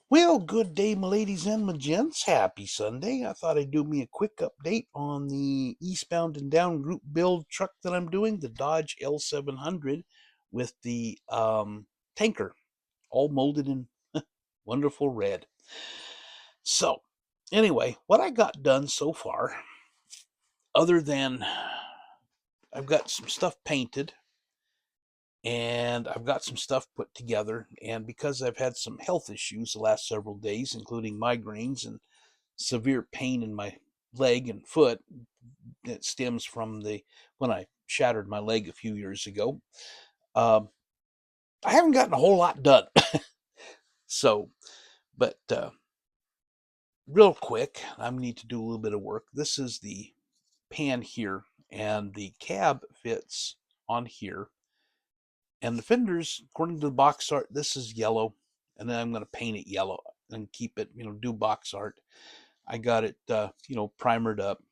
Well, good day, my ladies and my gents. Happy Sunday. I thought I'd do me a quick update on the Eastbound and Down group build truck that I'm doing, the Dodge L700 with the tanker, all molded in wonderful red. So, anyway, what I got done so far, other than I've got some stuff painted and I've got some stuff put together, and because I've had some health issues the last several days, including migraines and severe pain in my leg and foot that stems from when I shattered my leg a few years ago. Um, I haven't gotten a whole lot done. So, but real quick, I need to do a little bit of work. This is the pan here, and the cab fits on here. And the fenders, according to the box art, this is yellow, and then I'm going to paint it yellow and keep it, do box art. I got it, primered up,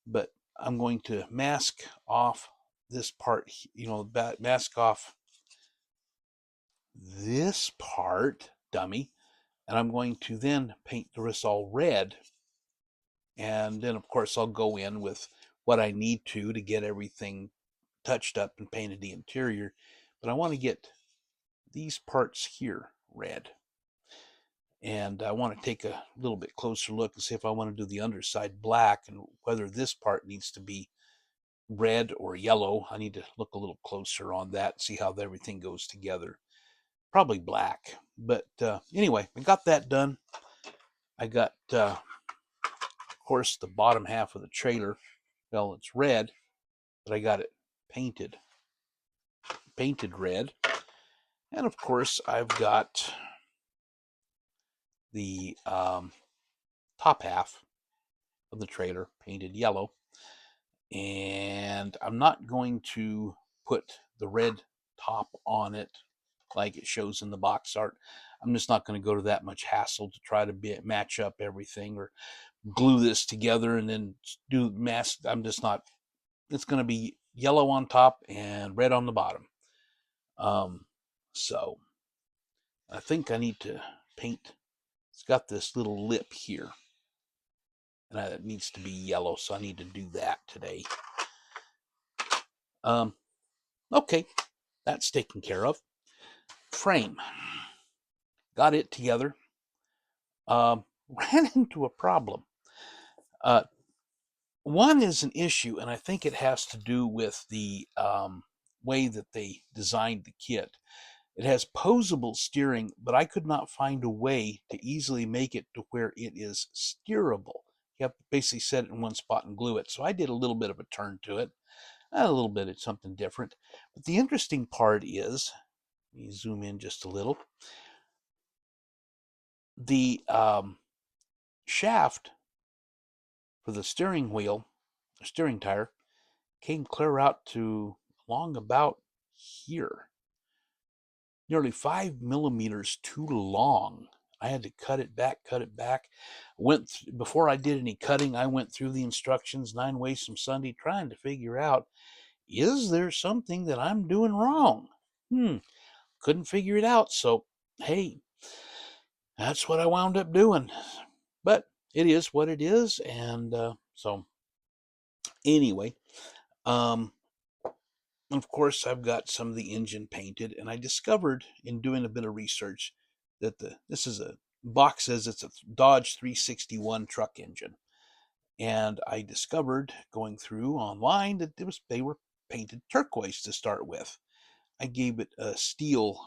but I'm going to mask off this part, mask off this part, dummy, and I'm going to then paint the rest all red. And then, of course, I'll go in with what I need to get everything touched up and painted the interior. But I want to get these parts here red. And I want to take a little bit closer look and see if I want to do the underside black and whether this part needs to be red or yellow. I need to look a little closer on that and see how everything goes together. Probably black. But anyway, I got that done. I got, of course, the bottom half of the trailer. Well, it's red, but I got it painted red. And of course, I've got the top half of the trailer painted yellow. And I'm not going to put the red top on it like it shows in the box art. I'm just not going to go to that much hassle to try to match up everything or glue this together and then do mask. I'm just not. It's going to be yellow on top and red on the bottom. So I think I need to paint. It's got this little lip here, and it needs to be yellow, so I need to do that today. Okay, that's taken care of. Frame, got it together. Ran into a problem. One is an issue, and I think it has to do with the way that they designed the kit. It has posable steering, but I could not find a way to easily make it to where it is steerable. You have to basically set it in one spot and glue it. So I did a little bit of a turn to it, a little bit of something different. But the interesting part is, let me zoom in just a little. The shaft for the steering wheel, the steering tire, came clear out to along about here. Nearly 5 millimeters too long. I had to cut it back. Before I did any cutting, I went through the instructions 9 ways from Sunday trying to figure out, is there something that I'm doing wrong? Couldn't figure it out. So, hey, that's what I wound up doing. But it is what it is. And so, anyway, of course, I've got some of the engine painted, and I discovered in doing a bit of research that this is a box says it's a Dodge 361 truck engine, and I discovered going through online that they were painted turquoise to start with. I gave it a steel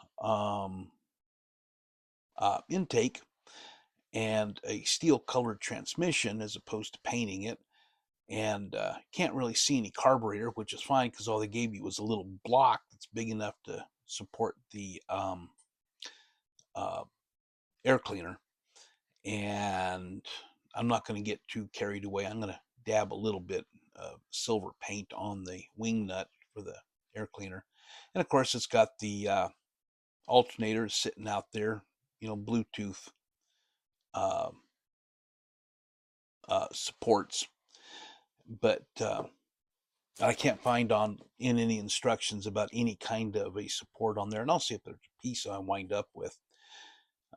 intake and a steel colored transmission as opposed to painting it. and can't really see any carburetor, which is fine because all they gave you was a little block that's big enough to support the uh, air cleaner. And I'm not going to get too carried away. I'm going to dab a little bit of silver paint on the wing nut for the air cleaner. And of course, it's got the alternator sitting out there, Bluetooth uh, supports. But I can't find in any instructions about any kind of a support on there. And I'll see if there's a piece I wind up with.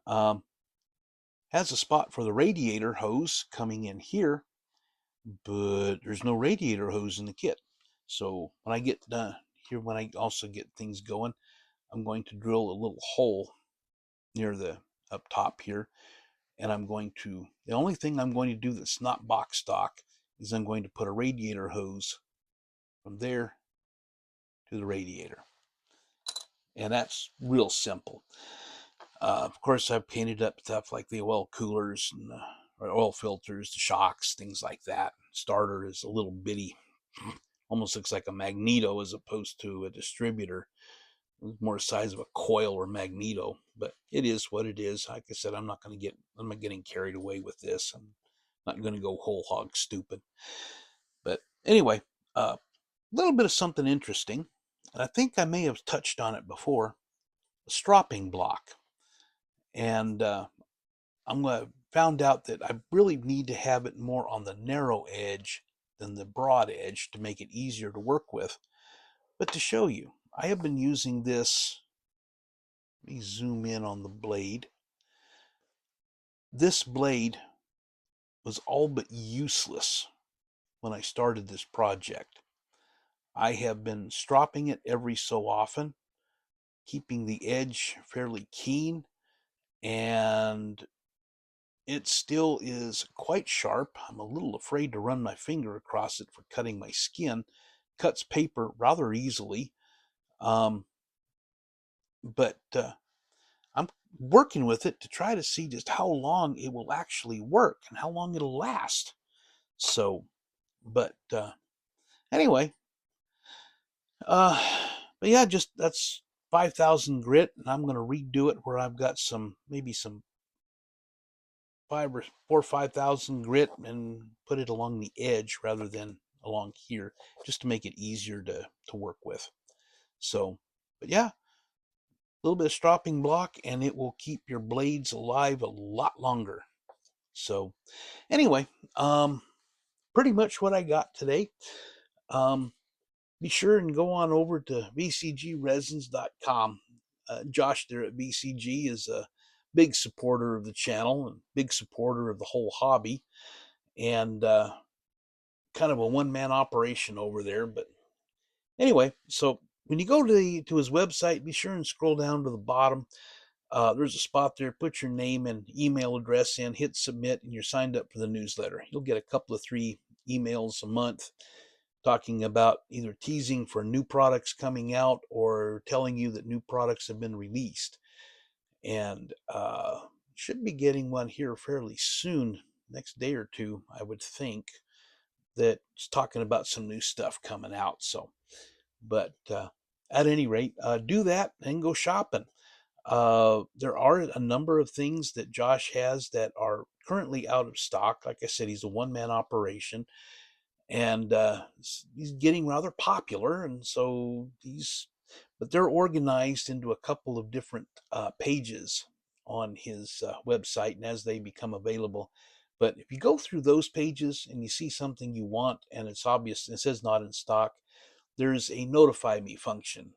Has a spot for the radiator hose coming in here, but there's no radiator hose in the kit. So when I get done here, when I also get things going, I'm going to drill a little hole near the up top here. And the only thing I'm going to do that's not box stock is I'm going to put a radiator hose from there to the radiator. And that's real simple. Of course, I've painted up stuff like the oil coolers and or oil filters, the shocks, things like that. Starter is a little bitty, almost looks like a magneto as opposed to a distributor. It's more the size of a coil or magneto, but it is what it is. Like I said, I'm not getting carried away with this. I'm not going to go whole hog stupid. But anyway, a little bit of something interesting, and I think I may have touched on it before, a stropping block. And found out that I really need to have it more on the narrow edge than the broad edge to make it easier to work with. But to show you, I have been using this. Let me zoom in on the blade. This blade was all but useless when I started this project. I have been stropping it every so often, keeping the edge fairly keen, and it still is quite sharp. I'm a little afraid to run my finger across it for cutting my skin. Cuts paper rather easily. But I'm working with it to try to see just how long it will actually work and how long it'll last. So, but anyway, but yeah, just that's 5,000 grit, and I'm going to redo it where I've got maybe some 5,000 grit and put it along the edge rather than along here, just to make it easier to work with. So, but yeah, a little bit of stropping block and it will keep your blades alive a lot longer. So anyway, pretty much what I got today. Be sure and go on over to vcgresins.com. Josh there at VCG is a big supporter of the channel and big supporter of the whole hobby, and kind of a one-man operation over there. But anyway, so when you go to his website, be sure and scroll down to the bottom. There's a spot there. Put your name and email address in, hit submit, and you're signed up for the newsletter. You'll get a couple of 3 emails a month talking about either teasing for new products coming out or telling you that new products have been released. And should be getting one here fairly soon, next day or two, I would think, that's talking about some new stuff coming out. So, but at any rate, do that and go shopping. There are a number of things that Josh has that are currently out of stock. Like I said, he's a one-man operation, and he's getting rather popular. And so but they're organized into a couple of different pages on his website, and as they become available. But if you go through those pages and you see something you want and it's obvious, and it says not in stock, there's a notify me function.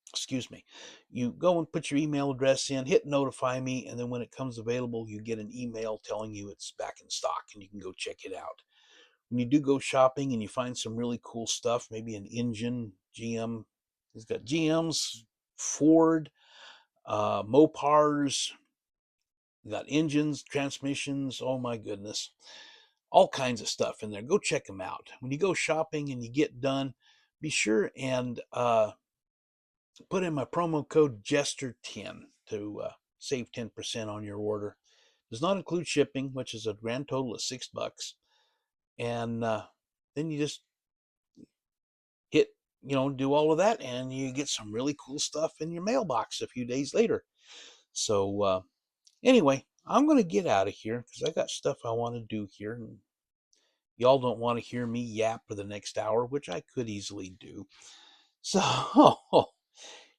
Excuse me. You go and put your email address in, hit notify me, and then when it comes available, you get an email telling you it's back in stock and you can go check it out. When you do go shopping and you find some really cool stuff, maybe an engine, GM, he's got GMs, Ford, Mopars, got engines, transmissions, oh my goodness, all kinds of stuff in there. Go check them out. When you go shopping and you get done, be sure and put in my promo code Jester10 to save 10% on your order. Does not include shipping, which is a grand total of $6. And then you just hit, do all of that, and you get some really cool stuff in your mailbox a few days later. So anyway, I'm going to get out of here because I got stuff I want to do here. And y'all don't want to hear me yap for the next hour, which I could easily do. So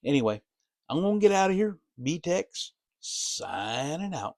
anyway, I'm going to get out of here. B-Tex signing out.